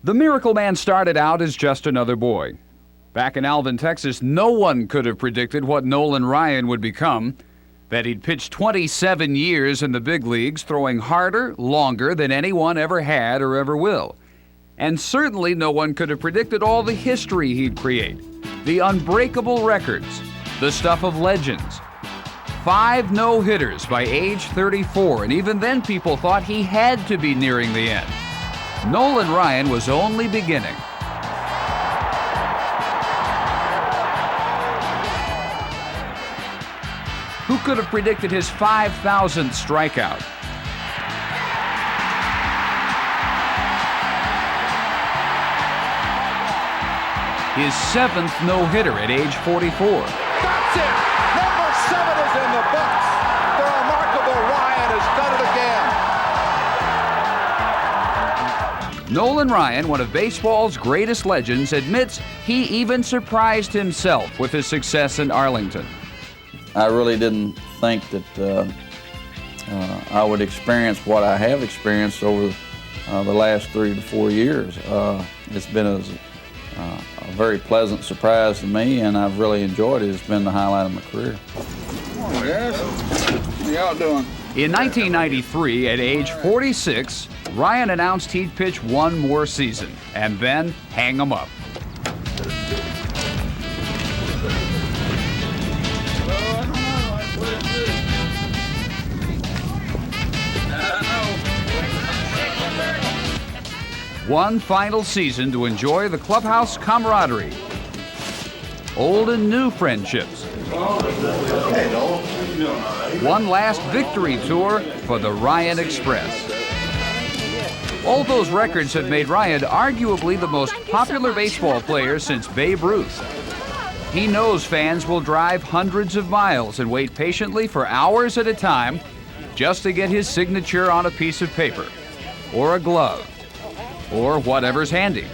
The Miracle Man started out as just another boy. Back in Alvin, Texas, no one could have predicted what Nolan Ryan would become, that he'd pitch 27 years in the big leagues, throwing harder, longer than anyone ever had or ever will. And certainly no one could have predicted all the history he'd create, the unbreakable records, the stuff of legends. 5 no-hitters by age 34, and even then people thought he had to be nearing the end. Nolan Ryan was only beginning. Who could have predicted his 5,000th strikeout? His 7th no-hitter at age 44. That's it! Number 7 is in the books. The remarkable Ryan has done it again. Nolan Ryan, one of baseball's greatest legends, admits he even surprised himself with his success in Arlington. I really didn't think that I would experience what I have experienced over the last 3 to 4 years. It's been a very pleasant surprise to me, and I've really enjoyed it. It's been the highlight of my career. Come on, guys. How y'all doing? In 1993, at age 46, Ryan announced he'd pitch one more season and then hang 'em up. One final season to enjoy the clubhouse camaraderie, old and new friendships. One last victory tour for the Ryan Express. All those records have made Ryan arguably the most popular baseball player since Babe Ruth. He knows fans will drive hundreds of miles and wait patiently for hours at a time just to get his signature on a piece of paper, or a glove, or whatever's handy.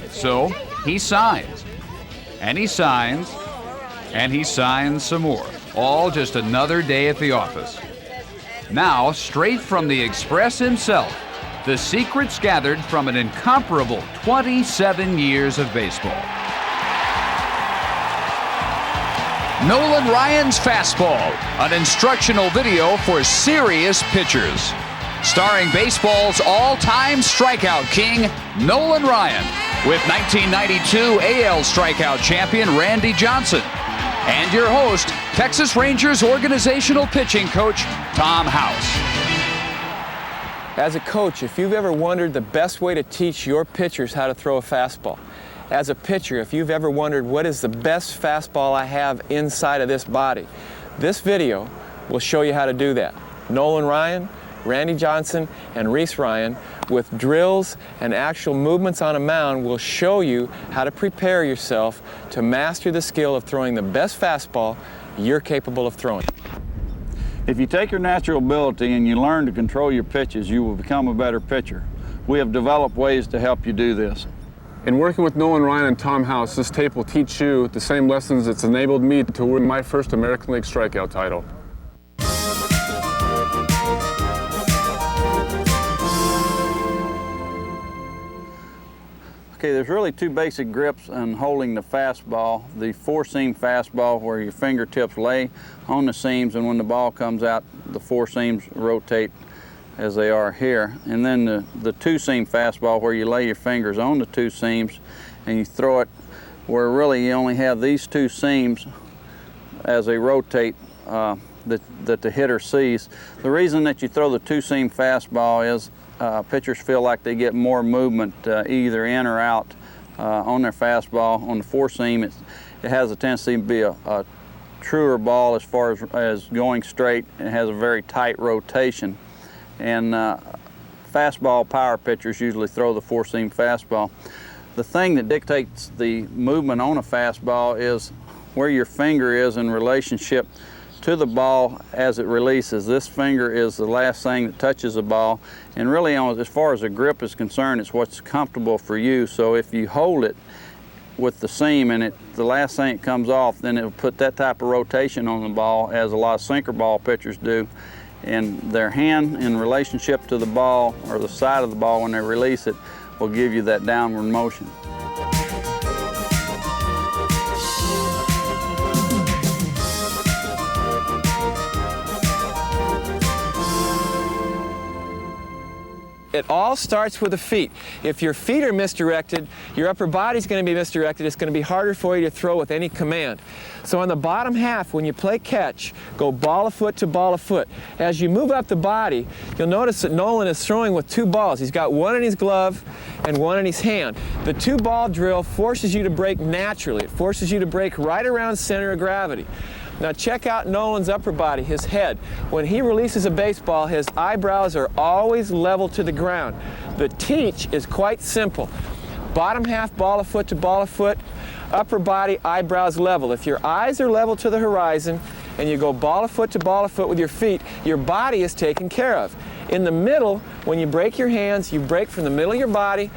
So he signs, and he signs, and he signs some more. All just another day at the office. Now, straight from the Express himself, the secrets gathered from an incomparable 27 years of baseball. Nolan Ryan's Fastball, an instructional video for serious pitchers. Starring baseball's all-time strikeout king, Nolan Ryan, with 1992 AL strikeout champion Randy Johnson, and your host, Texas Rangers organizational pitching coach, Tom House. As a coach, if you've ever wondered the best way to teach your pitchers how to throw a fastball, as a pitcher, if you've ever wondered what is the best fastball I have inside of this body, this video will show you how to do that. Nolan Ryan, Randy Johnson, and Reese Ryan, with drills and actual movements on a mound, will show you how to prepare yourself to master the skill of throwing the best fastball you're capable of throwing. If you take your natural ability and you learn to control your pitches, you will become a better pitcher. We have developed ways to help you do this. In working with Nolan Ryan and Tom House, this tape will teach you the same lessons that's enabled me to win my first American League strikeout title. Okay, there's really 2 basic grips in holding the fastball. The 4-seam fastball, where your fingertips lay on the seams, and when the ball comes out, the 4 seams rotate as they are here. And then the 2-seam fastball, where you lay your fingers on the 2 seams and you throw it where really you only have these 2 seams as they rotate that the hitter sees. The reason that you throw the 2-seam fastball is pitchers feel like they get more movement either in or out on their fastball. On the 4-seam, it has a tendency to be a truer ball as far as going straight, and it has a very tight rotation. And fastball power pitchers usually throw the 4-seam fastball. The thing that dictates the movement on a fastball is where your finger is in relationship to the ball as it releases. This finger is the last thing that touches the ball, and really as far as the grip is concerned, it's what's comfortable for you. So if you hold it with the seam and the last thing that comes off, then it'll put that type of rotation on the ball, as a lot of sinker ball pitchers do, and their hand in relationship to the ball, or the side of the ball when they release it, will give you that downward motion. It all starts with the feet. If your feet are misdirected, your upper body's going to be misdirected. It's going to be harder for you to throw with any command. So on the bottom half, when you play catch, go ball of foot to ball of foot. As you move up the body, you'll notice that Nolan is throwing with 2 balls. He's got one in his glove and one in his hand. The 2-ball drill forces you to break naturally. It forces you to break right around center of gravity. Now check out Nolan's upper body, his head. When he releases a baseball, his eyebrows are always level to the ground. The teach is quite simple. Bottom half, ball of foot to ball of foot, upper body, eyebrows level. If your eyes are level to the horizon and you go ball of foot to ball of foot with your feet, your body is taken care of. In the middle, when you break your hands, you break from the middle of your body.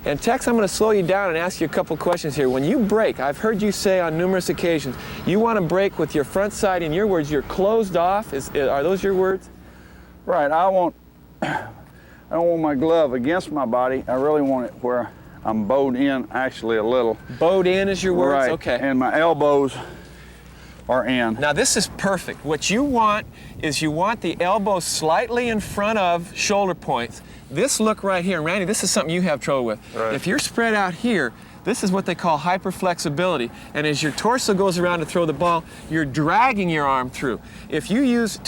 And Tex, I'm going to slow you down and ask you a couple questions here. When you break, I've heard you say on numerous occasions, you want to break with your front side. In your words, you're closed off. Are those your words? Right. I don't want my glove against my body. I really want it where I'm bowed in actually a little. Bowed in is your words? Right. Okay. And my elbows are in. Now this is perfect. What you want is you want the elbows slightly in front of shoulder points. This look right here, and Randy, this is something you have trouble with. Right. If you're spread out here, this is what they call hyperflexibility. And as your torso goes around to throw the ball, you're dragging your arm through. If you use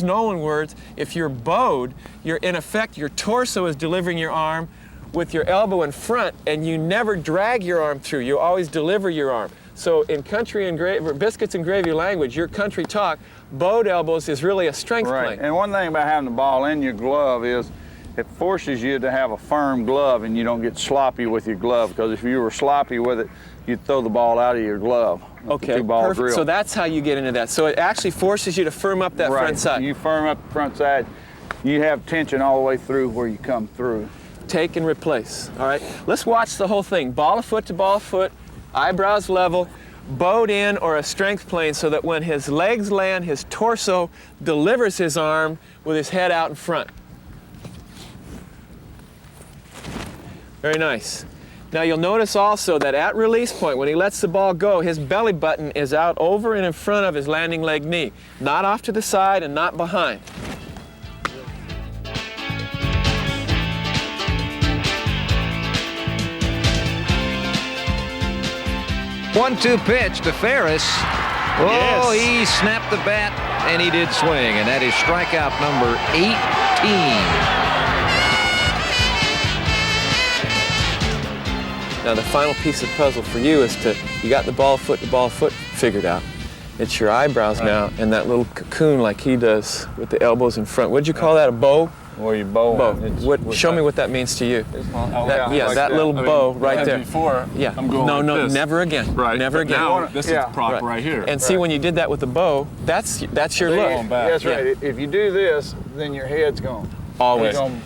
Nolan words, if you're bowed, you're in effect, your torso is delivering your arm with your elbow in front, and you never drag your arm through. You always deliver your arm. So in country and biscuits and gravy language, your country talk, bowed elbows is really a strength Right. play. And one thing about having the ball in your glove is it forces you to have a firm glove and you don't get sloppy with your glove, because if you were sloppy with it, you'd throw the ball out of your glove. Okay, perfect. So that's how you get into that. So it actually forces you to firm up that front side. You firm up the front side, you have tension all the way through where you come through. Take and replace. All right, let's watch the whole thing. Ball of foot to ball of foot, eyebrows level, bowed in or a strength plane, so that when his legs land, his torso delivers his arm with his head out in front. Very nice. Now you'll notice also that at release point, when he lets the ball go, his belly button is out over and in front of his landing leg knee, not off to the side and not behind. One-two pitch to Ferris. Oh, Yes. he snapped the bat and he did swing, and that is strikeout number 18. Now the final piece of the puzzle for you is you got the ball foot to ball foot figured out. It's your eyebrows now and that little cocoon like he does with the elbows in front. What'd you call that, a bow? Where you bow. Bow. Show me what that means to you. That like little bow right there. Before, Yeah. I'm going no, like no, this. never again. Right. Never But again. now, this Yeah. is proper right here. And see, when you did that with the bow, that's your look. Going back. That's right. If you do this, then your head's gone. Always. It's gonna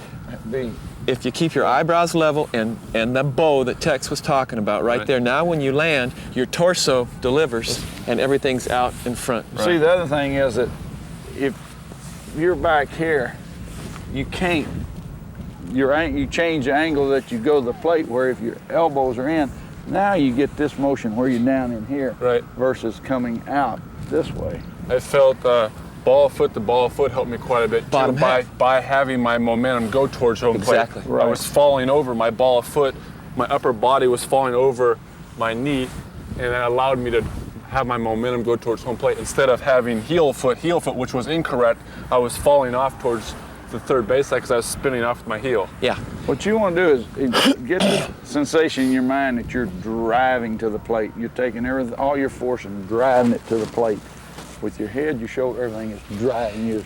be. If you keep your eyebrows level and the bow that Tex was talking about right there, now when you land, your torso delivers and everything's out in front. See, the other thing is that if you're back here, you can't. You change the angle that you go to the plate, where if your elbows are in, now you get this motion where you're down in here, Right. versus coming out this way. I felt ball foot to ball foot helped me quite a bit too, Bottom half. by having my momentum go towards home Exactly. plate. I was falling over my ball of foot, my upper body was falling over my knee, and that allowed me to have my momentum go towards home plate. Instead of having heel foot, which was incorrect, I was falling off towards the third base side because I was spinning off with my heel. Yeah. What you want to do is get the sensation in your mind that you're driving to the plate. You're taking everything, all your force and driving it to the plate. With your head, your shoulder, everything is driving you.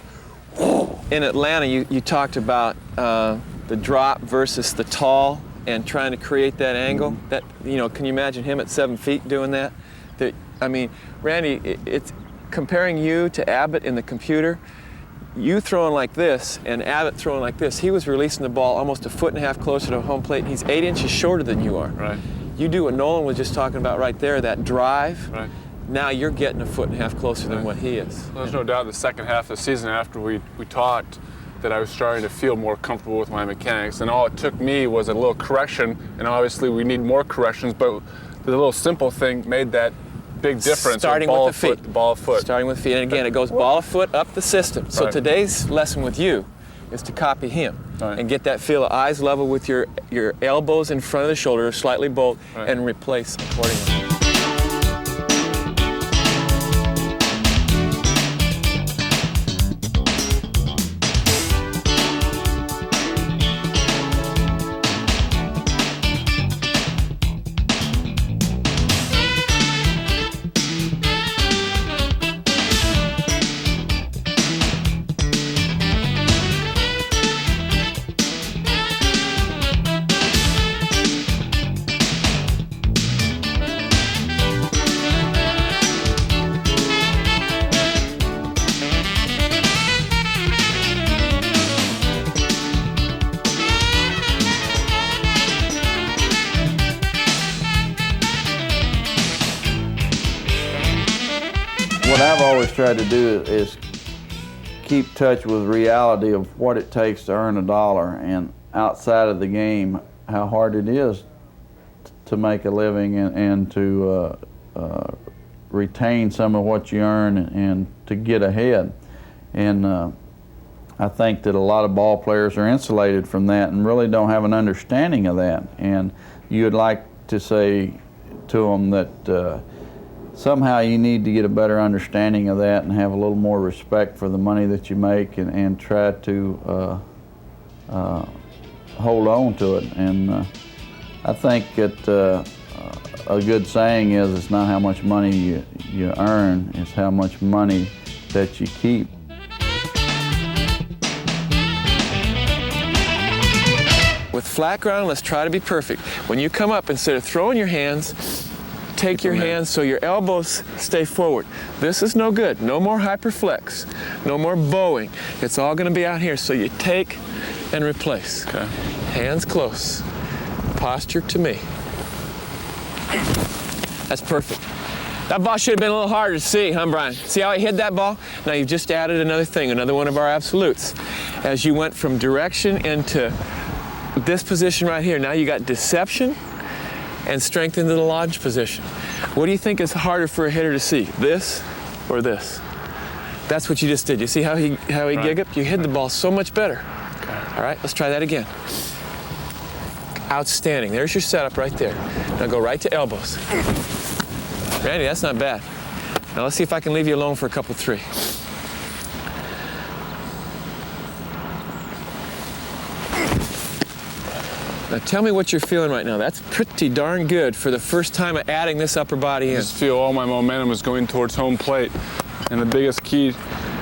In Atlanta, you talked about the drop versus the tall and trying to create that angle. That, can you imagine him at 7 feet doing that? I mean, Randy, it's comparing you to Abbott in the computer. You throwing like this and Abbott throwing like this. He was releasing the ball almost 1.5 feet closer to home plate. He's 8 inches shorter than you are. Right. You do what Nolan was just talking about right there, that drive. Right. Now you're getting 1.5 feet closer than what he is. There's no doubt the second half of the season after we talked, that I was starting to feel more comfortable with my mechanics. And all it took me was a little correction, and obviously we need more corrections, but the little simple thing made that big difference. Starting with the feet. The ball of foot. Starting with feet. And again, it goes ball of foot up the system. So Right. today's lesson with you is to copy him Right. and get that feel of eyes level with your elbows in front of the shoulder, slightly bolt, Right. and replace accordingly. What I've always tried to do is keep touch with reality of what it takes to earn $1, and outside of the game, how hard it is to make a living and to retain some of what you earn and to get ahead. And I think that a lot of ball players are insulated from that and really don't have an understanding of that. And you would like to say to them that somehow you need to get a better understanding of that and have a little more respect for the money that you make and try to hold on to it. And I think that a good saying is it's not how much money you earn, it's how much money that you keep. With flat ground, let's try to be perfect. When you come up, instead of throwing your hands, take your hands so your elbows stay forward. This is no good. No more hyperflex. No more bowing. It's all going to be out here. So you take and replace. Okay. Hands close. Posture to me. That's perfect. That ball should have been a little harder to see, huh, Brian? See how I hit that ball? Now you've just added another thing, another one of our absolutes. As you went from direction into this position right here, now you got deception and strength into the lodge position. What do you think is harder for a hitter to see, this or this? That's what you just did. You see how he Right. gig-upped? You hit the ball so much better. Okay. All right, let's try that again. Outstanding. There's your setup right there. Now go right to elbows. Randy, that's not bad. Now let's see if I can leave you alone for a couple, three. Now tell me what you're feeling right now. That's pretty darn good for the first time of adding this upper body I in. just feel all my momentum is going towards home plate. And the biggest key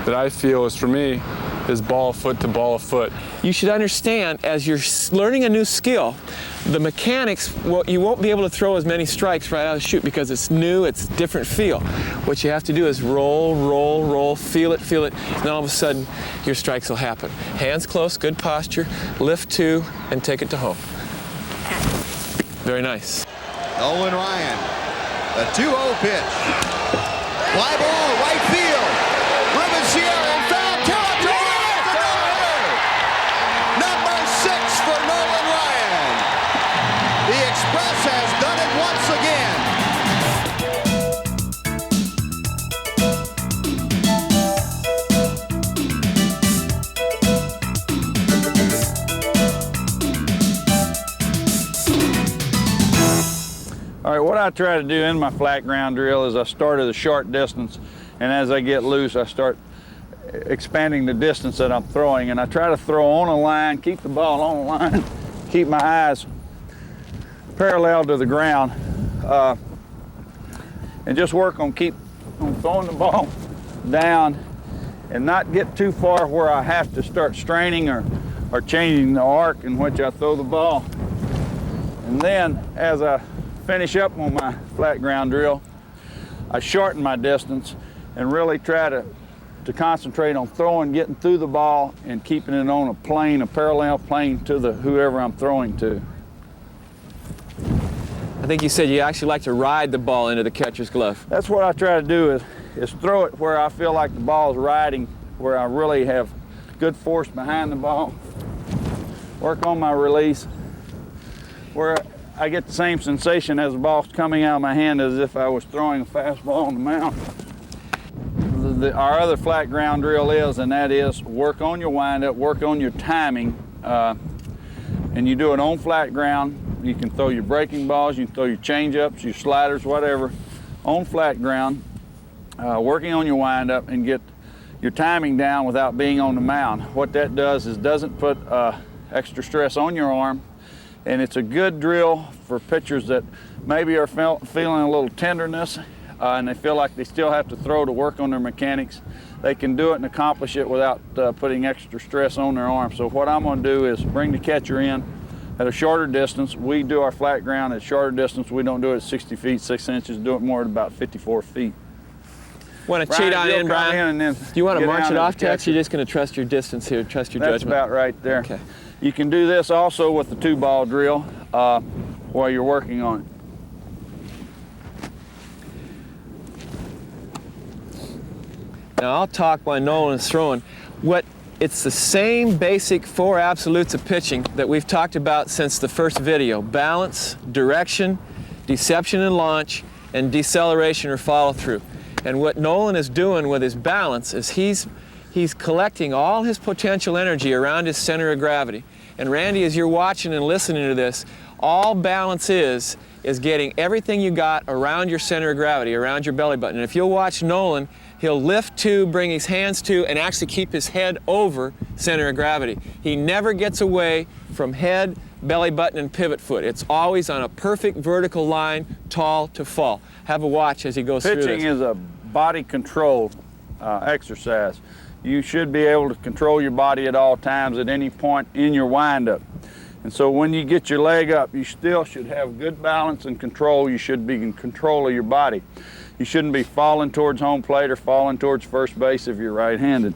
that I feel is, for me, is ball of foot to ball of foot. You should understand, as you're learning a new skill, the mechanics, well, you won't be able to throw as many strikes right out of the chute because it's new, it's a different feel. What you have to do is roll, roll, roll, feel it, and all of a sudden your strikes will happen. Hands close, good posture, lift two, and take it to home. Very nice. Nolan Ryan, the 2-0 pitch. Fly ball, right field. Ruben Sierra in foul territory. It's a no-hitter. Number 6 for Nolan Ryan. The Express has done it once again. All right, what I try to do in my flat ground drill is I start at a short distance, and as I get loose, I start expanding the distance that I'm throwing, and I try to throw on a line, keep the ball on a line, keep my eyes parallel to the ground, and just work on throwing the ball down and not get too far where I have to start straining or changing the arc in which I throw the ball. And then as I finish up on my flat ground drill, I shorten my distance and really try to concentrate on throwing, getting through the ball, and keeping it on a plane, a parallel plane to whoever I'm throwing to. I think you said you actually like to ride the ball into the catcher's glove. That's what I try to do is throw it where I feel like the ball is riding, where I really have good force behind the ball. Work on my release, where I get the same sensation as the ball's coming out of my hand as if I was throwing a fastball on the mound. Our other flat ground drill is, and that is work on your windup, work on your timing, and you do it on flat ground. You can throw your breaking balls, you can throw your change-ups, your sliders, whatever, on flat ground, working on your windup and get your timing down without being on the mound. What that does is doesn't put extra stress on your arm, and it's a good drill for pitchers that maybe are feeling a little tenderness and they feel like they still have to throw to work on their mechanics. They can do it and accomplish it without putting extra stress on their arm. So what I'm going to do is bring the catcher in at a shorter distance. We do our flat ground at shorter distance. We don't do it at 60 feet, 6 inches. Do it more at about 54 feet. Want to cheat on in, Brian? Do you want to march it off, Tex? You're just going to trust your distance here, trust your That's judgment? That's about right there. Okay. You can do this also with the 2-ball drill while you're working on it. Now I'll talk while Nolan is throwing. It's the same basic 4 absolutes of pitching that we've talked about since the first video: balance, direction, deception and launch, and deceleration or follow through. And what Nolan is doing with his balance is he's collecting all his potential energy around his center of gravity. And Randy, as you're watching and listening to this, all balance is getting everything you got around your center of gravity, around your belly button. And if you'll watch Nolan, he'll lift to, bring his hands to, and actually keep his head over center of gravity. He never gets away from head, belly button, and pivot foot. It's always on a perfect vertical line, tall to fall. Have a watch as he goes through this. Pitching is a body control exercise. You should be able to control your body at all times at any point in your windup. And so when you get your leg up, you still should have good balance and control. You should be in control of your body. You shouldn't be falling towards home plate or falling towards first base if you're right-handed.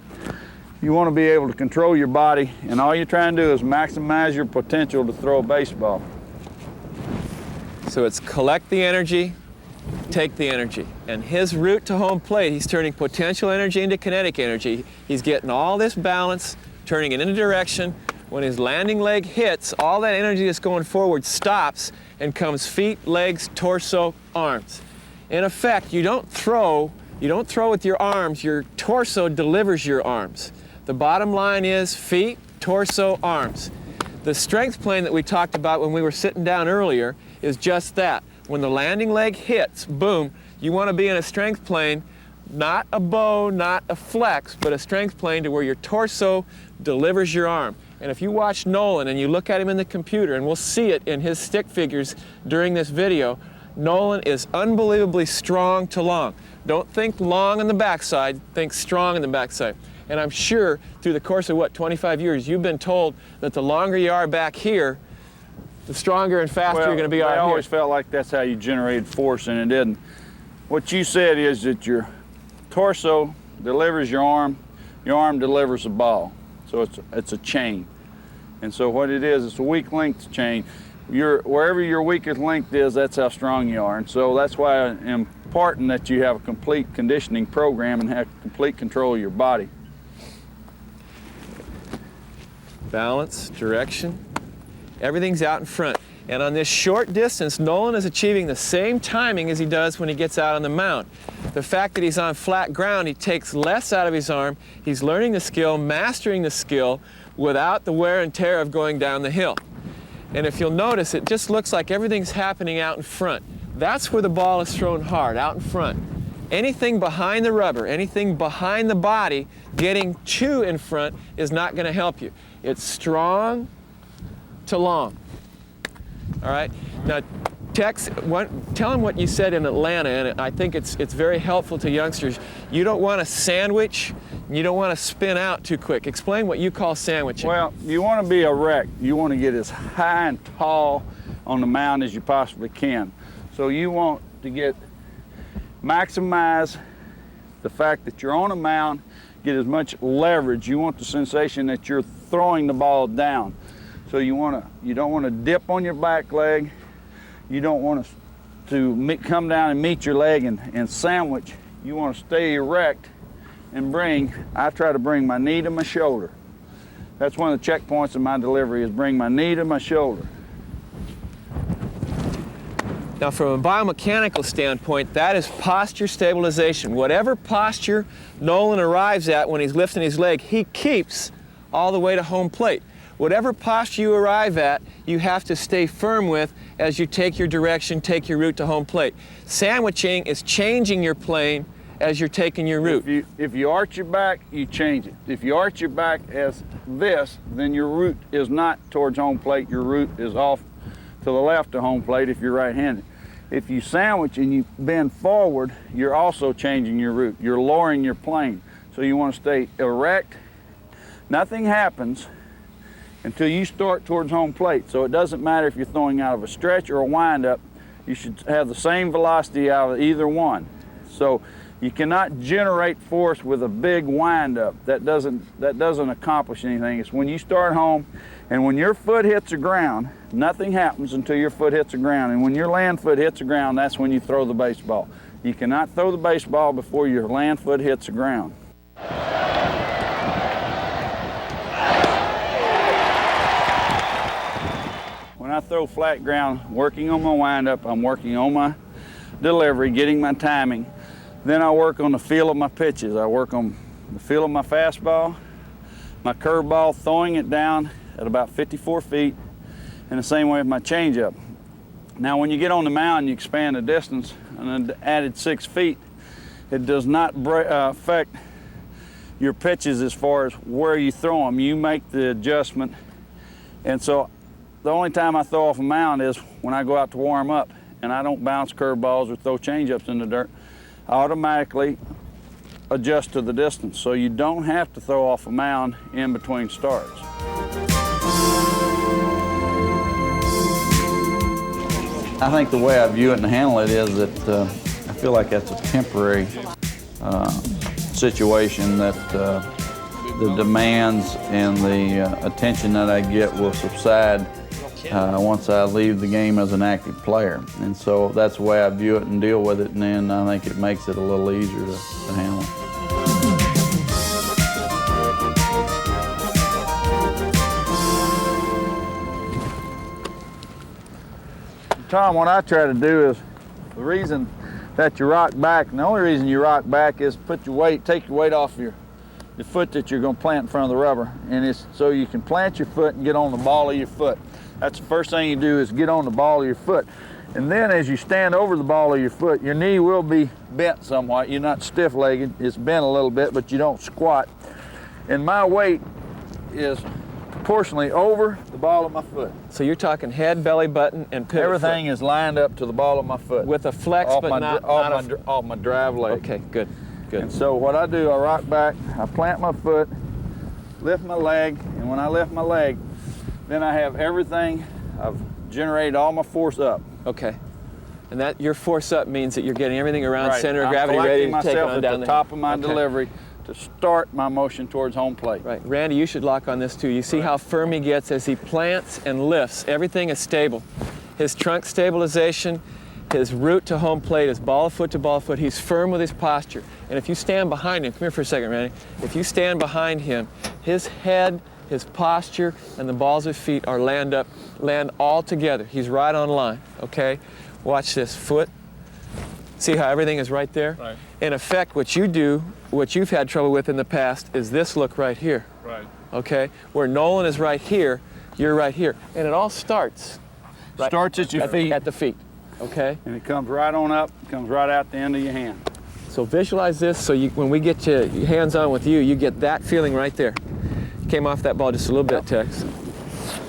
You want to be able to control your body, and all you're trying to do is maximize your potential to throw a baseball. So it's collect the energy, take the energy. And his route to home plate, he's turning potential energy into kinetic energy. He's getting all this balance, turning it into direction. When his landing leg hits, all that energy that's going forward stops and comes feet, legs, torso, arms. In effect, you don't throw with your arms, your torso delivers your arms. The bottom line is feet, torso, arms. The strength plane that we talked about when we were sitting down earlier is just that. When the landing leg hits, boom, you want to be in a strength plane, not a bow, not a flex, but a strength plane to where your torso delivers your arm. And if you watch Nolan and you look at him in the computer, and we'll see it in his stick figures during this video, Nolan is unbelievably strong to long. Don't think long on the backside, think strong on the backside. And I'm sure through the course of, 25 years, you've been told that the longer you are back here, the stronger and faster you're going to be out here. I always felt like that's how you generated force, and it didn't. What you said is that your torso delivers your arm delivers the ball. So it's a chain. And so what it is, it's a weak length chain. Wherever your weakest length is, that's how strong you are. And so that's why it's important that you have a complete conditioning program and have complete control of your body. Balance, direction, everything's out in front. And on this short distance, Nolan is achieving the same timing as he does when he gets out on the mound. The fact that he's on flat ground, he takes less out of his arm. He's learning the skill, mastering the skill without the wear and tear of going down the hill. And if you'll notice, it just looks like everything's happening out in front. That's where the ball is thrown hard, out in front. Anything behind the rubber, anything behind the body, getting too in front is not going to help you. It's strong to long. All right? Now, Tex, tell him what you said in Atlanta, and I think it's very helpful to youngsters. You don't want to sandwich, you don't want to spin out too quick. Explain what you call sandwiching. Well, you want to be erect. You want to get as high and tall on the mound as you possibly can. So you want to maximize the fact that you're on a mound, get as much leverage. You want the sensation that you're throwing the ball down. So you don't want to dip on your back leg. You don't want to come down and meet your leg and sandwich. You want to stay erect and I try to bring my knee to my shoulder. That's one of the checkpoints in my delivery, is bring my knee to my shoulder. Now, from a biomechanical standpoint, that is posture stabilization. Whatever posture Nolan arrives at when he's lifting his leg, he keeps all the way to home plate. Whatever posture you arrive at, you have to stay firm with as you take your direction, take your route to home plate. Sandwiching is changing your plane as you're taking your route. If you arch your back, you change it. If you arch your back as this, then your route is not towards home plate. Your route is off to the left of home plate if you're right-handed. If you sandwich and you bend forward, you're also changing your route. You're lowering your plane. So you want to stay erect. Nothing happens until you start towards home plate. So it doesn't matter if you're throwing out of a stretch or a wind-up, you should have the same velocity out of either one. So you cannot generate force with a big wind-up. That doesn't accomplish anything. It's when you start home and when your foot hits the ground, nothing happens until your foot hits the ground. And when your land foot hits the ground, that's when you throw the baseball. You cannot throw the baseball before your land foot hits the ground. When I throw flat ground, working on my wind-up, I'm working on my delivery, getting my timing. Then I work on the feel of my pitches. I work on the feel of my fastball, my curveball, throwing it down at about 54 feet, and the same way with my changeup. Now, when you get on the mound, you expand the distance, and then added 6 feet. It does not affect your pitches as far as where you throw them. You make the adjustment, and so the only time I throw off a mound is when I go out to warm up, and I don't bounce curveballs or throw changeups in the dirt. I automatically adjust to the distance, so you don't have to throw off a mound in between starts. I think the way I view it and handle it is that I feel like that's a temporary situation, that the demands and the attention that I get will subside once I leave the game as an active player. And so that's the way I view it and deal with it, and then I think it makes it a little easier to handle. Tom, what I try to do is, the reason that you rock back, and the only reason you rock back is put your weight, take your weight off the foot that you're going to plant in front of the rubber, and it's so you can plant your foot and get on the ball of your foot. That's the first thing you do, is get on the ball of your foot. And then as you stand over the ball of your foot, your knee will be bent somewhat. You're not stiff-legged, it's bent a little bit, but you don't squat. And my weight is proportionally over the ball of my foot. So you're talking head, belly button, and pivot. Everything is lined up to the ball of my foot. With a flex, off but off my drive leg. Okay, good, good. And so what I do, I rock back, I plant my foot, lift my leg, and when I lift my leg, then I have everything, I've generated all my force up. Okay. And that your force up means that you're getting everything around Right. center of gravity ready to take it on down at the there. top of my Okay. delivery to start my motion towards home plate. Right. Randy, you should lock on this too. You see how firm he gets as he plants and lifts. Everything is stable. His trunk stabilization, his route to home plate, his ball of foot to ball of foot, he's firm with his posture. And if you stand behind him, come here for a second, Randy. If you stand behind him, his head, his posture, and the balls of feet are land all together. He's right on line, okay? Watch this, foot. See how everything is right there? Right. In effect, what you do, what you've had trouble with in the past, is this look right here. Right. Okay? Where Nolan is right here, you're right here. And it all starts. Right, Starts at your feet. At the feet, okay? And it comes right on up, comes right out the end of your hand. So visualize this, so when we get you hands-on with you, you get that feeling right there. Came off that ball just a little bit, Tex.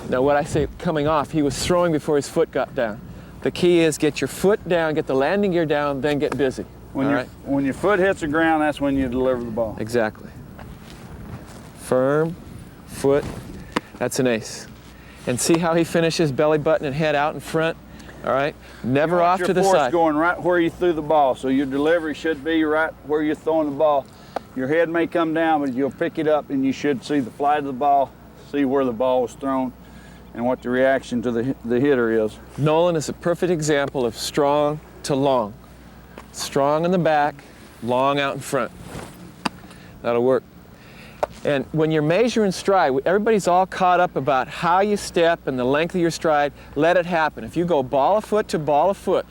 Now what I say coming off, he was throwing before his foot got down. The key is get your foot down, get the landing gear down, then get busy. When your foot hits the ground, that's when you deliver the ball. Exactly. Firm, foot, that's an ace. And see how he finishes belly button and head out in front, all right? Never off to the Your force side. going right where you threw the ball, so your delivery should be right where you're throwing the ball. Your head may come down, but you'll pick it up and you should see the flight of the ball, see where the ball was thrown, and what the reaction to the hitter is. Nolan is a perfect example of strong to long. Strong in the back, long out in front. That'll work. And when you're measuring stride, everybody's all caught up about how you step and the length of your stride. Let it happen. If you go ball of foot to ball of foot,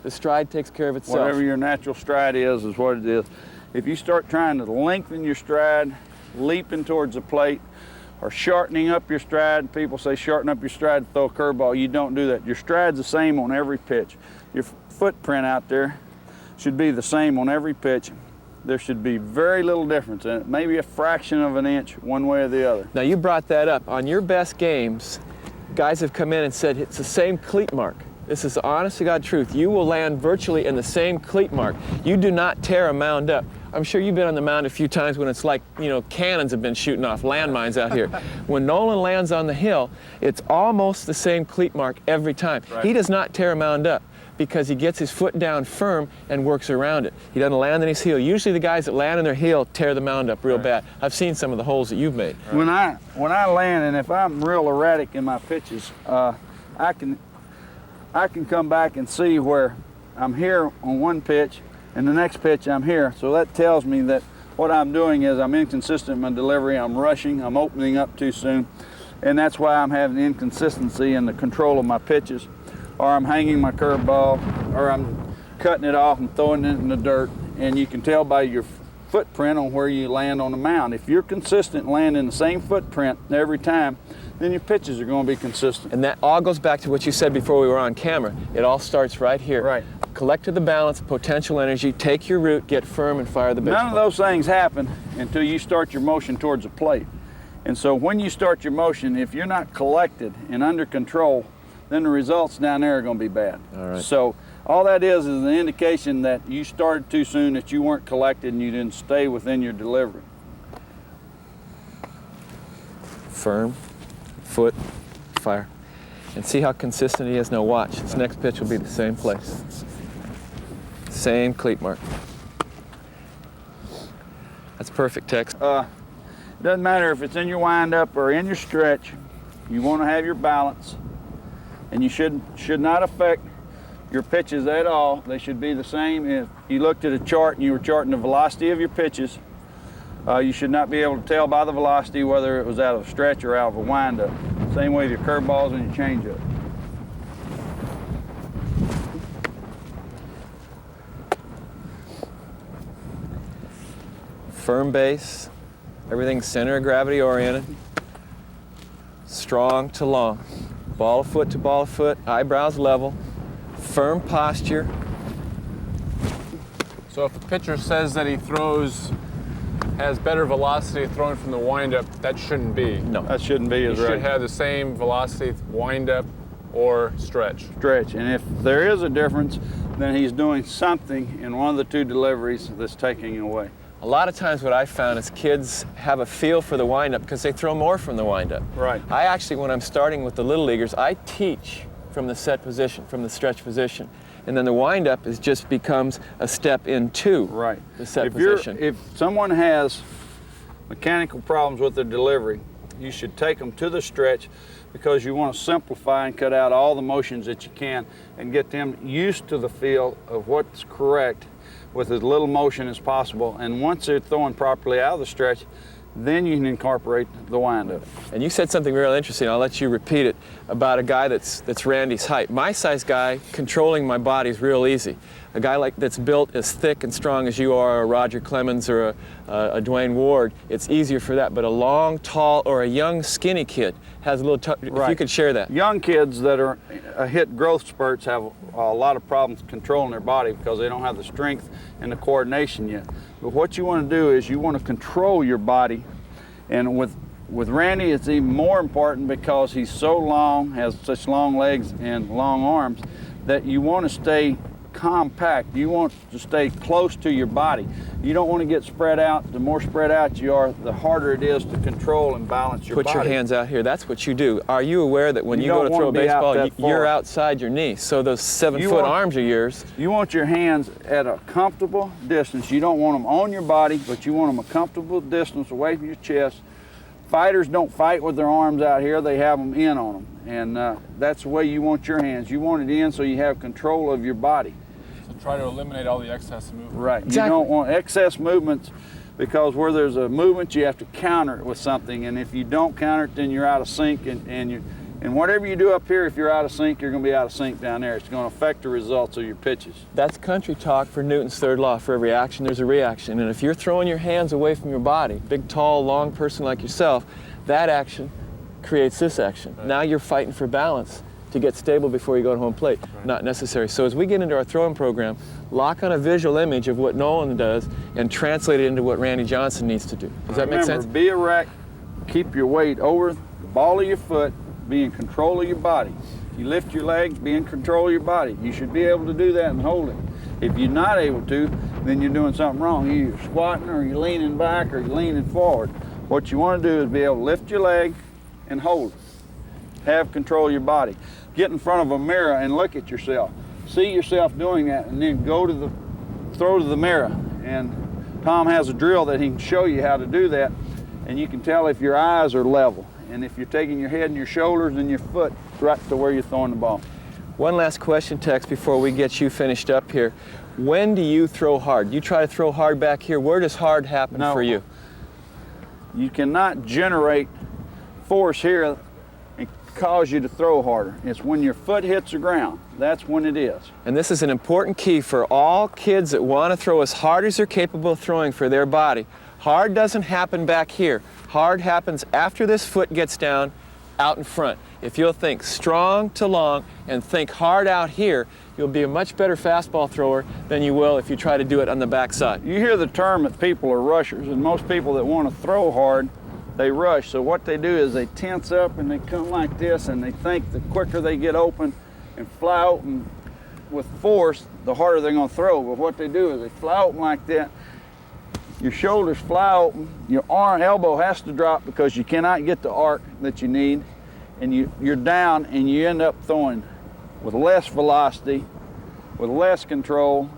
the stride takes care of itself. Whatever your natural stride is what it is. If you start trying to lengthen your stride, leaping towards the plate, or shortening up your stride, people say shorten up your stride to throw a curveball. You don't do that. Your stride's the same on every pitch. Your footprint out there should be the same on every pitch. There should be very little difference in it, maybe a fraction of an inch one way or the other. Now you brought that up. On your best games, guys have come in and said it's the same cleat mark. This is the honest to God truth. You will land virtually in the same cleat mark. You do not tear a mound up. I'm sure you've been on the mound a few times when it's like, you know, cannons have been shooting off landmines out here. When Nolan lands on the hill, it's almost the same cleat mark every time. Right. He does not tear a mound up because he gets his foot down firm and works around it. He doesn't land on his heel. Usually the guys that land on their heel tear the mound up real bad. I've seen some of the holes that you've made. When I land, and if I'm real erratic in my pitches, I can come back and see where I'm here on one pitch and the next pitch I'm here. So that tells me that what I'm doing is I'm inconsistent in my delivery, I'm rushing, I'm opening up too soon, and that's why I'm having inconsistency in the control of my pitches, or I'm hanging my curveball, or I'm cutting it off and throwing it in the dirt. And you can tell by your footprint on where you land on the mound. If you're consistent landing the same footprint every time, then your pitches are going to be consistent. And that all goes back to what you said before we were on camera. It all starts right here. Right. Collect to the balance, potential energy, take your route, get firm, and fire the baseball. None of those things happen until you start your motion towards the plate. And so when you start your motion, if you're not collected and under control, then the results down there are going to be bad. All right. So all that is an indication that you started too soon, that you weren't collected and you didn't stay within your delivery. Firm, foot, fire. And see how consistent he is. Now watch, this next pitch will be the same place. Same cleat mark. That's perfect, Tex. Doesn't matter if it's in your windup or in your stretch, you want to have your balance, and you should not affect your pitches at all. They should be the same. If you looked at a chart and you were charting the velocity of your pitches, you should not be able to tell by the velocity whether it was out of a stretch or out of a windup. Same way with your curveballs and your changeup. Firm base, everything's center of gravity oriented, strong to long, ball of foot to ball of foot, eyebrows level, firm posture. So if the pitcher says that he has better velocity throwing from the windup, that shouldn't be. No. That shouldn't be He as right. should have the same velocity windup or stretch. Stretch, and if there is a difference, then he's doing something in one of the two deliveries that's taking away. A lot of times what I found is kids have a feel for the windup because they throw more from the windup. Right. I actually, when I'm starting with the little leaguers, I teach from the set position, from the stretch position. And then the windup just becomes a step into the set position. If someone has mechanical problems with their delivery, you should take them to the stretch because you want to simplify and cut out all the motions that you can and get them used to the feel of what's correct with as little motion as possible. And once they're throwing properly out of the stretch, then you can incorporate the windup. And you said something real interesting, I'll let you repeat it, about a guy that's Randy's height. My size guy, controlling my body is real easy. A guy that's built as thick and strong as you are, a Roger Clemens or a Dwayne Ward, it's easier for that. But a long, tall, or a young, skinny kid has a little if you could share that. Young kids that are hit growth spurts have a lot of problems controlling their body because they don't have the strength and the coordination yet. But what you want to do is you want to control your body, and with Randy it's even more important because he's so long, has such long legs and long arms, that you want to stay compact. You want to stay close to your body. You don't want to get spread out. The more spread out you are, the harder it is to control and balance your body. Put your hands out here. That's what you do. Are you aware that when you go to throw a baseball, you're outside your knee? So those 7-foot arms of yours. You want your hands at a comfortable distance. You don't want them on your body, but you want them a comfortable distance away from your chest. Fighters don't fight with their arms out here. They have them in on them. And that's the way you want your hands. You want it in so you have control of your body. So try to eliminate all the excess movement. Right. Exactly. You don't want excess movements because where there's a movement, you have to counter it with something, and if you don't counter it, then you're out of sync, and whatever you do up here, if you're out of sync, you're going to be out of sync down there. It's going to affect the results of your pitches. That's country talk for Newton's third law. For every action, there's a reaction. And if you're throwing your hands away from your body, big, tall, long person like yourself, that action creates this action. Right. Now you're fighting for balance to get stable before you go to home plate. Right. Not necessary. So as we get into our throwing program, lock on a visual image of what Nolan does and translate it into what Randy Johnson needs to do. Does that make sense? Remember, be erect, keep your weight over the ball of your foot, be in control of your body. If you lift your legs, be in control of your body. You should be able to do that and hold it. If you're not able to, then you're doing something wrong. You're either squatting or you're leaning back or you're leaning forward. What you want to do is be able to lift your leg and hold it. Have control of your body. Get in front of a mirror and look at yourself. See yourself doing that, and then throw to the mirror. And Tom has a drill that he can show you how to do that, and you can tell if your eyes are level. And if you're taking your head and your shoulders and your foot right to where you're throwing the ball. One last question, Tex, before we get you finished up here. When do you throw hard? You try to throw hard back here. Where does hard happen for you? You cannot generate force here and cause you to throw harder. It's when your foot hits the ground. That's when it is. And this is an important key for all kids that want to throw as hard as they're capable of throwing for their body. Hard doesn't happen back here. Hard happens after this foot gets down out in front. If you'll think strong to long and think hard out here, you'll be a much better fastball thrower than you will if you try to do it on the backside. You hear the term that people are rushers, and most people that want to throw hard, they rush. So what they do is they tense up and they come like this, and they think the quicker they get open and fly open with force, the harder they're going to throw. But what they do is they fly open like that. Your shoulders fly open, your elbow has to drop because you cannot get the arc that you need, and you're down and you end up throwing with less velocity, with less control,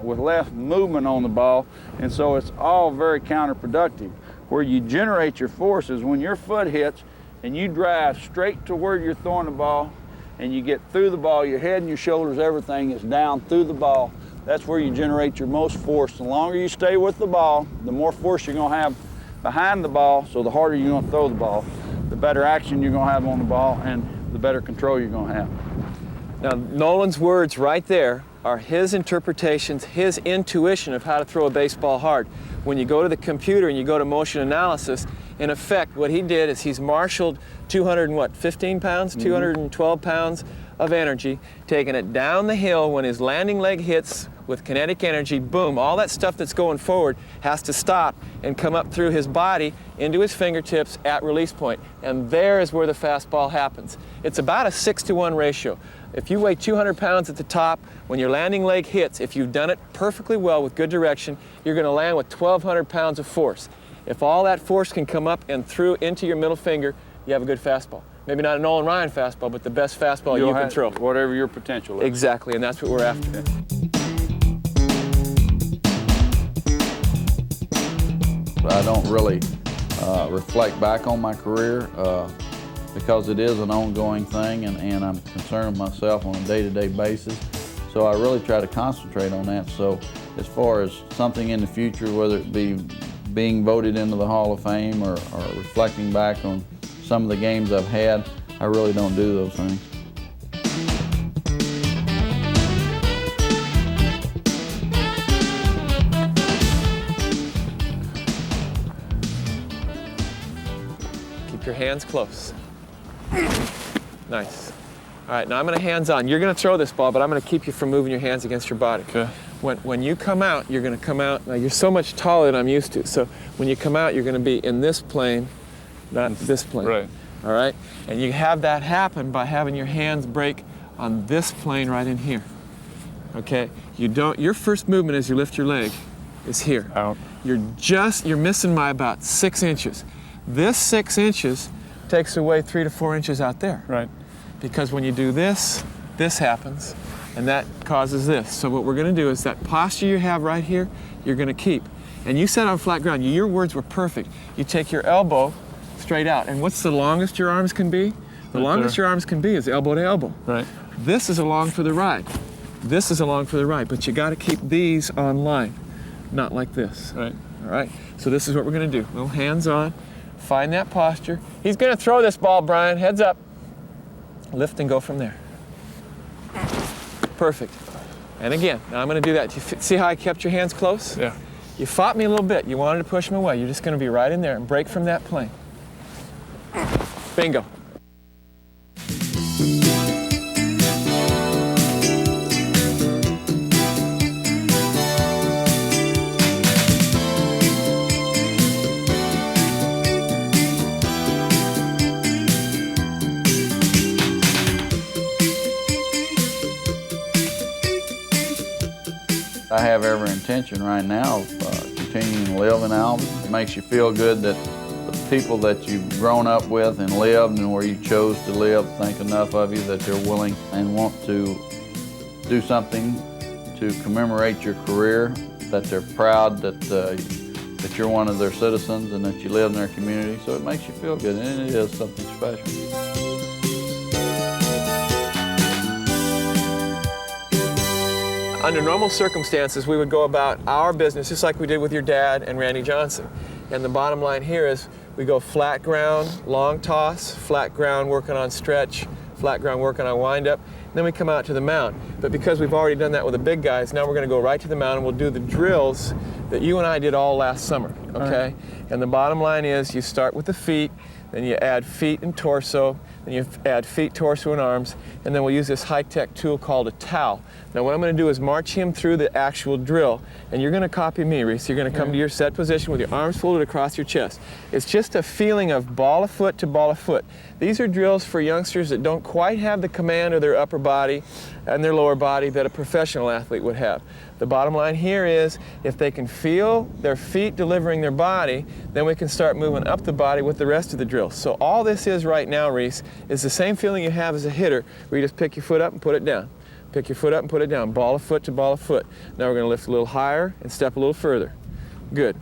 with less movement on the ball, and so it's all very counterproductive. Where you generate your force is when your foot hits and you drive straight to where you're throwing the ball and you get through the ball, your head and your shoulders, everything is down through the ball. That's where you generate your most force. The longer you stay with the ball, the more force you're going to have behind the ball, so the harder you're going to throw the ball, the better action you're going to have on the ball, and the better control you're going to have. Now, Nolan's words right there are his interpretations, his intuition of how to throw a baseball hard. When you go to the computer and you go to motion analysis, in effect, what he did is he's marshaled 215 pounds, 212 pounds of energy, taking it down the hill when his landing leg hits with kinetic energy, boom, all that stuff that's going forward has to stop and come up through his body into his fingertips at release point. And there is where the fastball happens. It's about a 6-to-1 ratio. If you weigh 200 pounds at the top, when your landing leg hits, if you've done it perfectly well with good direction, you're going to land with 1,200 pounds of force. If all that force can come up and through into your middle finger, you have a good fastball. Maybe not a Nolan Ryan fastball, but the best fastball you can throw. Whatever your potential is. Exactly, and that's what we're after. I don't really reflect back on my career because it is an ongoing thing, and I'm concerned with myself on a day-to-day basis. So I really try to concentrate on that. So as far as something in the future, whether it be being voted into the Hall of Fame or reflecting back on some of the games I've had, I really don't do those things. Keep your hands close. Nice. All right, now I'm going to hands on. You're going to throw this ball, but I'm going to keep you from moving your hands against your body. Okay. When you come out, you're going to come out. Now you're so much taller than I'm used to. So when you come out, you're going to be in this plane, not this plane. Right. All right? And you have that happen by having your hands break on this plane right in here. Okay? Your first movement as you lift your leg is here. Out. You're missing by about 6 inches. This 6 inches takes away 3 to 4 inches out there. Right. Because when you do this, this happens, and that causes this. So what we're going to do is that posture you have right here, you're going to keep. And you said on flat ground, your words were perfect. You take your elbow straight out. And what's the longest your arms can be? The longest your arms can be is elbow to elbow. Right. This is along for the ride. This is along for the ride, but you got to keep these on line, not like this. Right. All right, so this is what we're gonna do. Little hands on, find that posture. He's gonna throw this ball, Brian, heads up. Lift and go from there. Perfect. And again, now I'm gonna do that. See how I kept your hands close? Yeah. You fought me a little bit. You wanted to push me away. You're just gonna be right in there and break from that plane. Bingo. I have every intention right now of continuing to live in Alvin. It makes you feel good that the people that you've grown up with and lived and where you chose to live think enough of you that they're willing and want to do something to commemorate your career, that they're proud that you're one of their citizens and that you live in their community. So it makes you feel good, and it is something special. Under normal circumstances, we would go about our business just like we did with your dad and Randy Johnson. And the bottom line here is we go flat ground, long toss, flat ground working on stretch, flat ground working on wind up, and then we come out to the mound. But because we've already done that with the big guys, now we're going to go right to the mound and we'll do the drills that you and I did all last summer, okay? Right. And the bottom line is you start with the feet, then you add feet and torso, then you add feet, torso, and arms, and then we'll use this high-tech tool called a towel. Now what I'm going to do is march him through the actual drill, and you're going to copy me, Reese. You're going to come to your set position with your arms folded across your chest. It's just a feeling of ball of foot to ball of foot. These are drills for youngsters that don't quite have the command of their upper body and their lower body that a professional athlete would have. The bottom line here is if they can feel their feet delivering their body, then we can start moving up the body with the rest of the drill. So all this is right now, Reese, is the same feeling you have as a hitter where you just pick your foot up and put it down. Pick your foot up and put it down. Ball of foot to ball of foot. Now we're going to lift a little higher and step a little further. Good.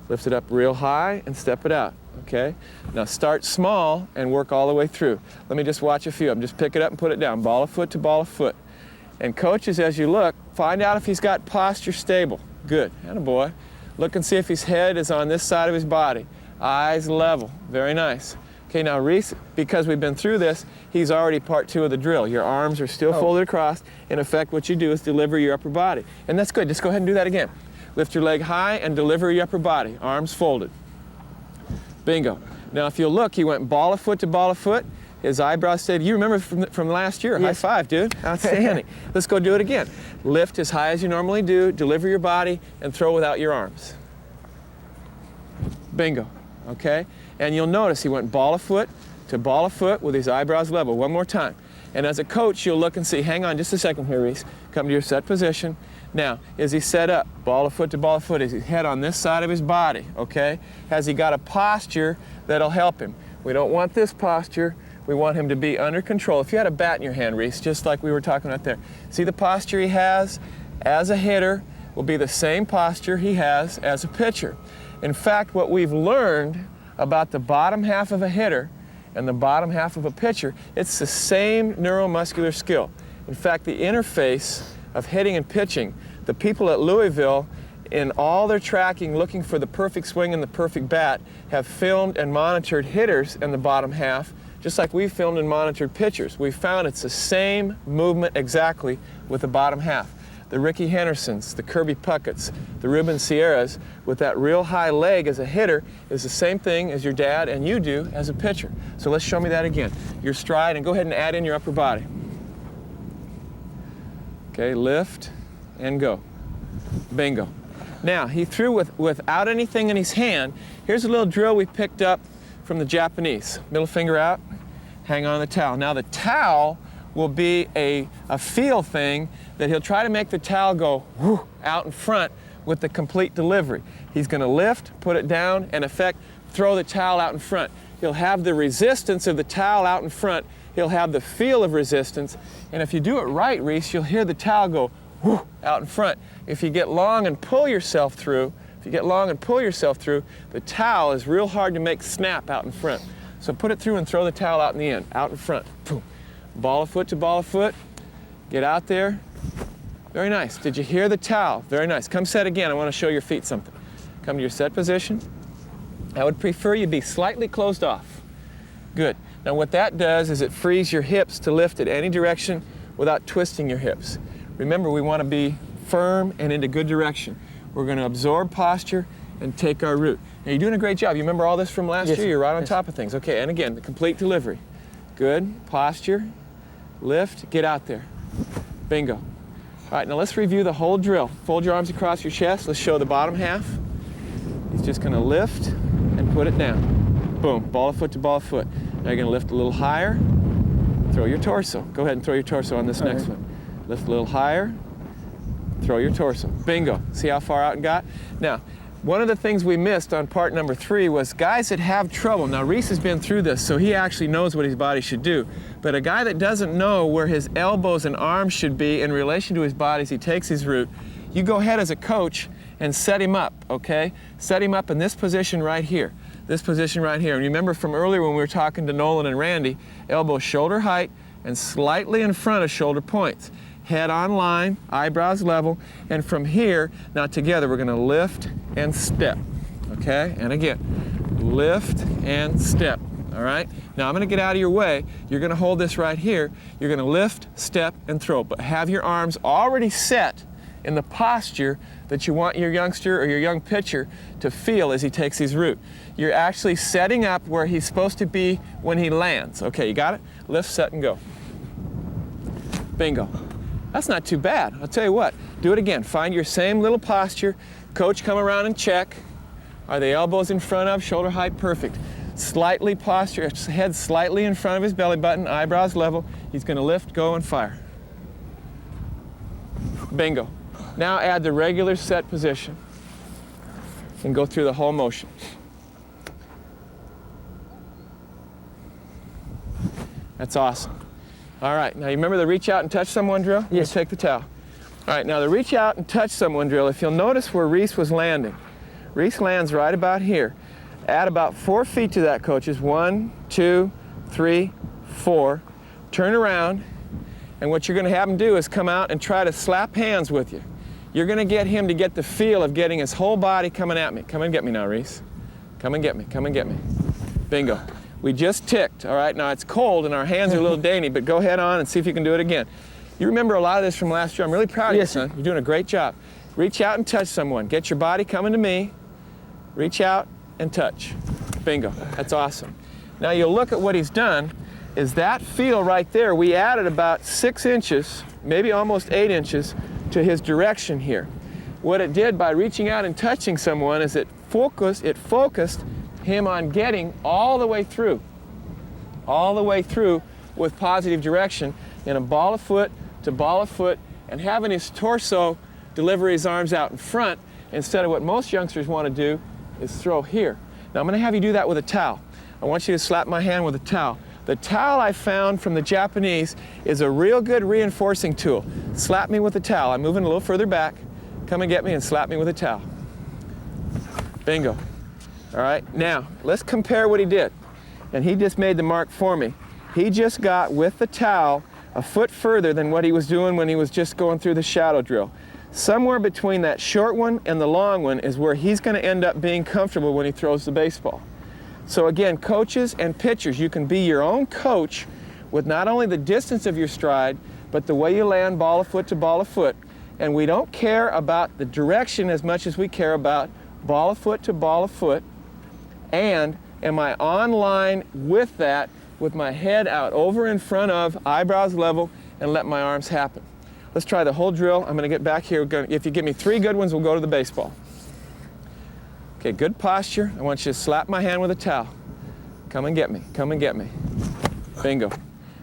Lift it up real high and step it out. Okay? Now start small and work all the way through. Let me just watch a few of them. Just pick it up and put it down. Ball of foot to ball of foot. And coaches, as you look, find out if he's got posture stable. Good. Attaboy. Look and see if his head is on this side of his body. Eyes level. Very nice. Okay, now Reese, because we've been through this, he's already part two of the drill. Your arms are still folded across. In effect, what you do is deliver your upper body. And that's good. Just go ahead and do that again. Lift your leg high and deliver your upper body. Arms folded. Bingo. Now, if you'll look, he went ball of foot to ball of foot. His eyebrows stayed. You remember from last year. Yes. High five, dude. Outstanding. Let's go do it again. Lift as high as you normally do, deliver your body, and throw without your arms. Bingo. Okay? And you'll notice he went ball of foot to ball of foot with his eyebrows level. One more time. And as a coach, you'll look and see, hang on just a second here, Reese. Come to your set position. Now, is he set up? Ball of foot to ball of foot. Is his head on this side of his body? Okay? Has he got a posture that'll help him? We don't want this posture. We want him to be under control. If you had a bat in your hand, Reese, just like we were talking about there, see the posture he has as a hitter will be the same posture he has as a pitcher. In fact, what we've learned about the bottom half of a hitter and the bottom half of a pitcher, it's the same neuromuscular skill. In fact, the interface of hitting and pitching, the people at Louisville, in all their tracking looking for the perfect swing and the perfect bat, have filmed and monitored hitters in the bottom half, just like we filmed and monitored pitchers. We found it's the same movement exactly with the bottom half. The Ricky Hendersons, the Kirby Puckett's, the Ruben Sierras, with that real high leg as a hitter is the same thing as your dad and you do as a pitcher. So let's show me that again. Your stride, and go ahead and add in your upper body. Okay, lift and go. Bingo. Now, he threw without anything in his hand. Here's a little drill we picked up from the Japanese. Middle finger out, hang on the towel. Now the towel will be a feel thing that he'll try to make the towel go whoo, out in front with the complete delivery. He's going to lift, put it down, and in effect, throw the towel out in front. He'll have the resistance of the towel out in front. He'll have the feel of resistance. And if you do it right, Reese, you'll hear the towel go whoo, out in front. If you get long and pull yourself through, the towel is real hard to make snap out in front. So put it through and throw the towel out in the end, out in front. Boom. Ball of foot to ball of foot. Get out there. Very nice. Did you hear the towel? Very nice. Come set again. I want to show your feet something. Come to your set position. I would prefer you be slightly closed off. Good. Now what that does is it frees your hips to lift at any direction without twisting your hips. Remember, we want to be firm and into good direction. We're going to absorb posture and take our root. Now you're doing a great job. You remember all this from last year? You're right on top of things. Okay, and again, the complete delivery. Good. Posture, lift, get out there. Bingo. All right, now let's review the whole drill. Fold your arms across your chest. Let's show the bottom half. He's just going to lift and put it down. Boom, ball of foot to ball of foot. Now you're going to lift a little higher, throw your torso. Go ahead and throw your torso on this next one. Lift a little higher, throw your torso. Bingo. See how far out it got? Now, one of the things we missed on part number 3 was guys that have trouble. Now, Reese has been through this, so he actually knows what his body should do. But a guy that doesn't know where his elbows and arms should be in relation to his body as he takes his root, you go ahead as a coach and set him up, okay? Set him up in this position right here. This position right here. And remember from earlier when we were talking to Nolan and Randy, elbows shoulder height and slightly in front of shoulder points. Head on line, eyebrows level, and from here, now together we're going to lift and step, okay? And again, lift and step, all right? Now I'm going to get out of your way. You're going to hold this right here. You're going to lift, step, and throw, but have your arms already set in the posture that you want your youngster or your young pitcher to feel as he takes his root. You're actually setting up where he's supposed to be when he lands. Okay, you got it? Lift, set, and go. Bingo. That's not too bad. I'll tell you what, do it again. Find your same little posture. Coach, come around and check. Are the elbows in front of, shoulder height? Perfect. Slightly posture, head slightly in front of his belly button, eyebrows level. He's going to lift, go, and fire. Bingo. Now add the regular set position and go through the whole motion. That's awesome. All right, now you remember the reach out and touch someone drill? Yes. Take the towel. All right, now the reach out and touch someone drill, if you'll notice where Reese was landing. Reese lands right about here. Add about 4 feet to that, coaches. 1, 2, 3, 4. Turn around, and what you're going to have him do is come out and try to slap hands with you. You're going to get him to get the feel of getting his whole body coming at me. Come and get me now, Reese. Come and get me, come and get me. Bingo. We just ticked, all right? Now it's cold and our hands are a little dainty, but go ahead on and see if you can do it again. You remember a lot of this from last year. I'm really proud of you, son. You're doing a great job. Reach out and touch someone. Get your body coming to me. Reach out and touch. Bingo. That's awesome. Now you'll look at what he's done is that feel right there. We added about 6 inches, maybe almost 8 inches to his direction here. What it did by reaching out and touching someone is it focused him on getting all the way through with positive direction in a ball of foot to ball of foot and having his torso deliver his arms out in front instead of what most youngsters want to do is throw here. Now I'm going to have you do that with a towel. I want you to slap my hand with a towel. The towel I found from the Japanese is a real good reinforcing tool. Slap me with a towel. I'm moving a little further back. Come and get me and slap me with a towel. Bingo. All right, now let's compare what he did. And he just made the mark for me. He just got with the towel a foot further than what he was doing when he was just going through the shadow drill. Somewhere between that short one and the long one is where he's going to end up being comfortable when he throws the baseball. So again, coaches and pitchers, you can be your own coach with not only the distance of your stride, but the way you land ball of foot to ball of foot. And we don't care about the direction as much as we care about ball of foot to ball of foot. And am I on line with that, with my head out over in front of, eyebrows level, and let my arms happen. Let's try the whole drill. I'm going to get back here. If you give me 3 good ones, we'll go to the baseball. Okay, good posture. I want you to slap my hand with a towel. Come and get me. Come and get me. Bingo.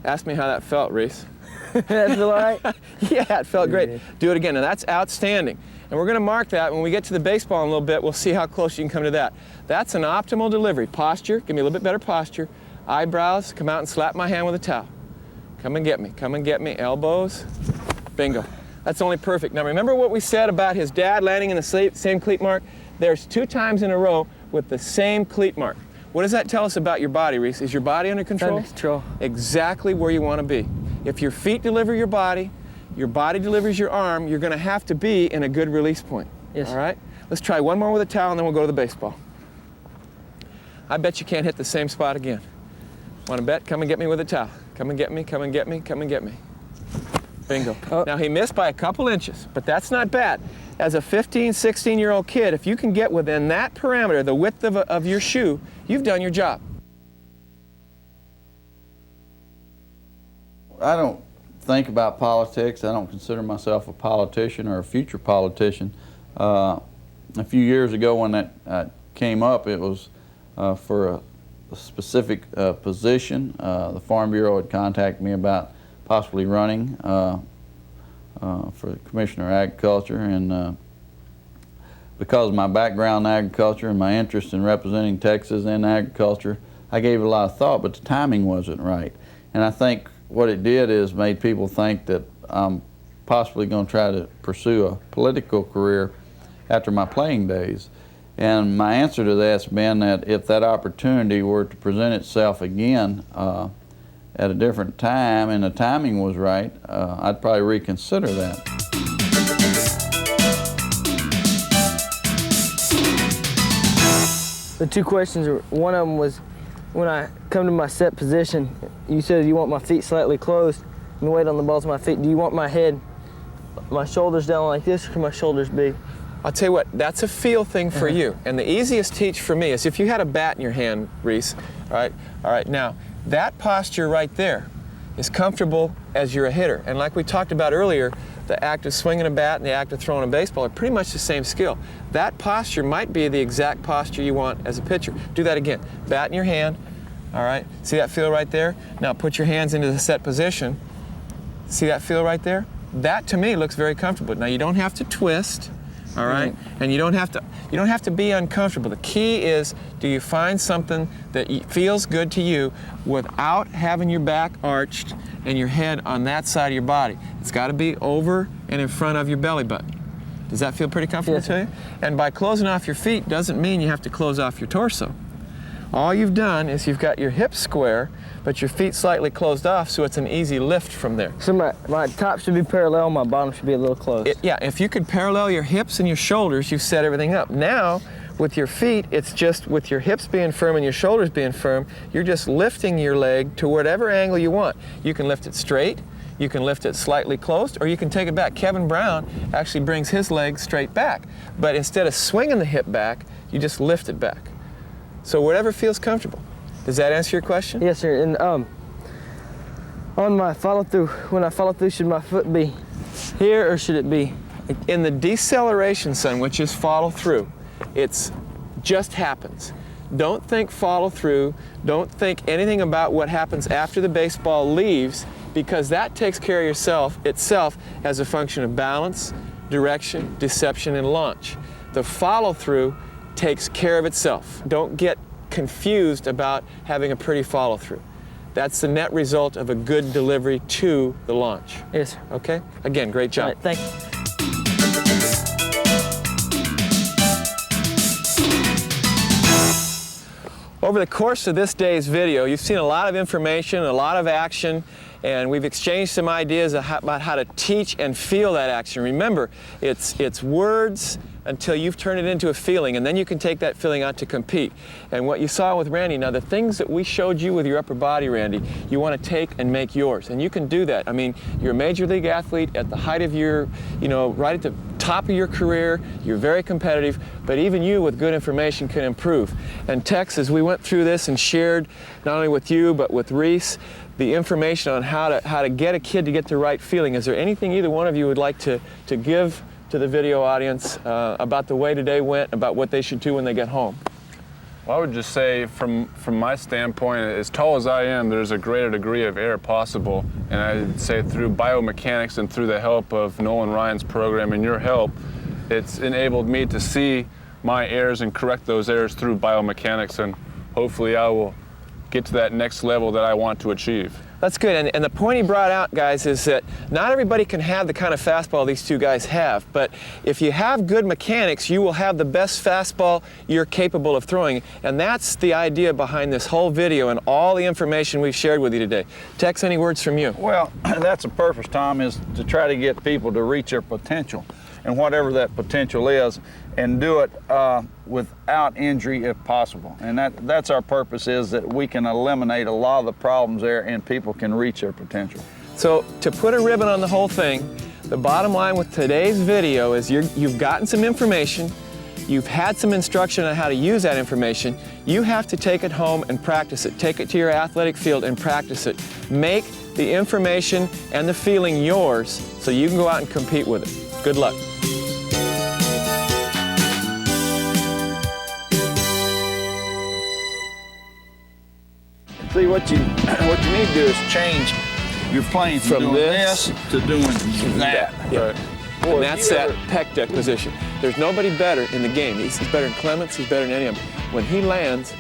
Ask me how that felt, Reese. That feel all right? Yeah, it felt great. Do it again. Now that's outstanding. And we're going to mark that. When we get to the baseball in a little bit, we'll see how close you can come to that. That's an optimal delivery. Posture. Give me a little bit better posture. Eyebrows. Come out and slap my hand with a towel. Come and get me. Come and get me. Elbows. Bingo. That's only perfect. Now remember what we said about his dad landing in the same cleat mark? There's 2 times in a row with the same cleat mark. What does that tell us about your body, Reese? Is your body under control? Under control. Exactly where you want to be. If your feet deliver your body delivers your arm, you're going to have to be in a good release point. Yes. All right? Let's try one more with a towel and then we'll go to the baseball. I bet you can't hit the same spot again. Want to bet? Come and get me with a towel. Come and get me, come and get me, come and get me. Bingo. Oh. Now he missed by a couple inches, but that's not bad. As a 15, 16-year-old kid, if you can get within that parameter, the width of your shoe, you've done your job. I don't think about politics. I don't consider myself a politician or a future politician. A few years ago when that came up, it was for a specific position. The Farm Bureau had contacted me about possibly running for the Commissioner of Agriculture, and because of my background in agriculture and my interest in representing Texas in agriculture, I gave it a lot of thought, but the timing wasn't right. And I think what it did is made people think that I'm possibly going to try to pursue a political career after my playing days. And my answer to that's been that if that opportunity were to present itself again at a different time and the timing was right, I'd probably reconsider that. The two questions, one of them was, when I come to my set position, you said you want my feet slightly closed and the weight on the balls of my feet. Do you want my head, my shoulders down like this, or can my shoulders be? I'll tell you what, that's a feel thing for you. And the easiest teach for me is if you had a bat in your hand, Reese, all right, now, that posture right there is comfortable as you're a hitter. And like we talked about earlier, the act of swinging a bat and the act of throwing a baseball are pretty much the same skill. That posture might be the exact posture you want as a pitcher. Do that again. Bat in your hand, all right? See that feel right there? Now put your hands into the set position. See that feel right there? That to me looks very comfortable. Now you don't have to twist, all right? And you don't have to be uncomfortable. The key is, do you find something that feels good to you without having your back arched and your head on that side of your body? It's got to be over and in front of your belly button. Does that feel pretty comfortable to you? And by closing off your feet doesn't mean you have to close off your torso. All you've done is you've got your hips square, but your feet slightly closed off, so it's an easy lift from there. So my top should be parallel, my bottom should be a little closed. Yeah, if you could parallel your hips and your shoulders, you've set everything up. Now, with your feet, it's just with your hips being firm and your shoulders being firm, you're just lifting your leg to whatever angle you want. You can lift it straight, you can lift it slightly closed, or you can take it back. Kevin Brown actually brings his leg straight back, but instead of swinging the hip back, you just lift it back. So whatever feels comfortable. Does that answer your question? Yes, sir. And on my follow through, when I follow through, should my foot be here or should it be? In the deceleration, son, which is follow through, it's just happens. Don't think follow through. Don't think anything about what happens after the baseball leaves, because that takes care of itself as a function of balance, direction, deception, and launch. The follow through takes care of itself. Don't get confused about having a pretty follow through. That's the net result of a good delivery to the launch. Yes, sir. Okay? Again, great job. All right, thank you. Over the course of this day's video, you've seen a lot of information, a lot of action, and we've exchanged some ideas about how to teach and feel that action. Remember, it's words until you've turned it into a feeling, and then you can take that feeling out to compete. And what you saw with Randy, now the things that we showed you with your upper body, Randy, you want to take and make yours, and you can do that. I mean, you're a major league athlete at the height of your, right at the top of your career, you're very competitive, but even you with good information can improve. And Tex, as we went through this and shared not only with you, but with Reese, the information on how to get a kid to get the right feeling, is there anything either one of you would like to give to the video audience about the way today went, about what they should do when they get home? Well, I would just say from my standpoint, as tall as I am, there's a greater degree of error possible. And I'd say through biomechanics and through the help of Nolan Ryan's program and your help, it's enabled me to see my errors and correct those errors through biomechanics. And hopefully I will get to that next level that I want to achieve. That's good, and the point he brought out, guys, is that not everybody can have the kind of fastball these two guys have, but if you have good mechanics, you will have the best fastball you're capable of throwing, and that's the idea behind this whole video and all the information we've shared with you today. Tex, any words from you? Well, that's the purpose, Tom, is to try to get people to reach their potential. and whatever that potential is, and do it without injury if possible. And that's our purpose, is that we can eliminate a lot of the problems there and people can reach their potential. So to put a ribbon on the whole thing, the bottom line with today's video is you've gotten some information, you've had some instruction on how to use that information. You have to take it home and practice it. Take it to your athletic field and practice it. Make the information and the feeling yours so you can go out and compete with it. Good luck. See, what you need to do is change your playing from doing this to doing that. Yeah. And that's that pec deck position. There's nobody better in the game. He's better than Clements, he's better than any of them. When he lands,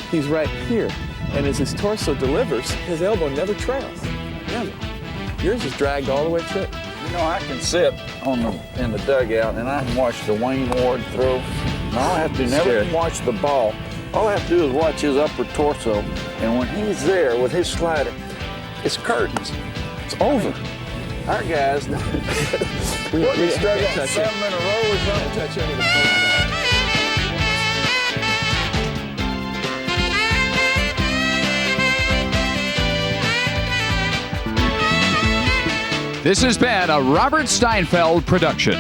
he's right here. And as his torso delivers, his elbow never trails. Never. Yours is dragged all the way through. You know, I can sit in the dugout and I can watch the Wayne Ward throw. And all I have to do, never even watch the ball. All I have to do is watch his upper torso. And when he's there with his slider, it's curtains. It's over. Our guys, we struggle 7 in a row or something. Touch any of the post. This has been a Robert Steinfeld production.